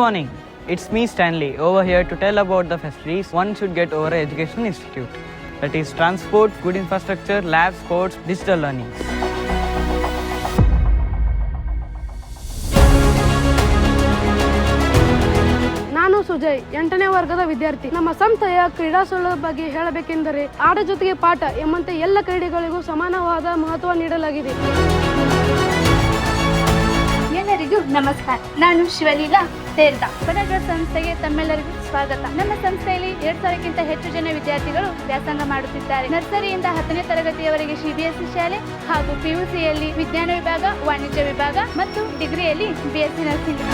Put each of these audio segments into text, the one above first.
morning. It's me, Stanley, over here to tell about the facilities one should get over an education institute. That is transport, good infrastructure, labs, courts, digital learning. ನಾನು ಸುಜಯ್ 8ನೇ ವರ್ಗದ ವಿದ್ಯಾರ್ಥಿ. ನಮ್ಮ ಸಂಸ್ಥೆಯ ಕ್ರೀಡಾ ಸೌಲಭ್ಯದ ಬಗ್ಗೆ ಹೇಳಬೇಕೆಂದರೆ ಆಟ ಜೊತೆಗೆ ಪಾಠ ಎಂಬಂತೆ ಎಲ್ಲ ಕ್ರೀಡೆಗಳಿಗೂ ಸಮಾನವಾದ ಮಹತ್ವ ನೀಡಲಾಗಿದೆ. ಎಲ್ಲರಿಗೂ ನಮಸ್ಕಾರ. ನಾನು ಶಿವಲೀಲಾ ತೇರ್ದ. ಬನಗಢ ಸಂಸ್ಥೆಗೆ ತಮ್ಮೆಲ್ಲರಿಗೂ ಸ್ವಾಗತ. ನಮ್ಮ ಸಂಸ್ಥೆಯಲ್ಲಿ 2000ಕ್ಕಿಂತ ಹೆಚ್ಚು ಜನ ವಿದ್ಯಾರ್ಥಿಗಳು ವ್ಯಾಸಂಗ ಮಾಡುತ್ತಿದ್ದಾರೆ. ನರ್ಸರಿಯಿಂದ 10ನೇ ತರಗತಿಯವರೆಗೆ CBSE ಶಾಲೆ ಹಾಗೂ PUCಯಲ್ಲಿ ವಿಜ್ಞಾನ ವಿಭಾಗ, ವಾಣಿಜ್ಯ ವಿಭಾಗ ಮತ್ತು ಡಿಗ್ರಿಯಲ್ಲಿ BSc nursing.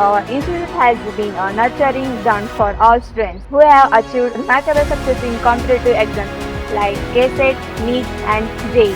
Our institute has been a nurturing ground for all students who have achieved remarkable success in competitive exams like KCET, NEET and JEE.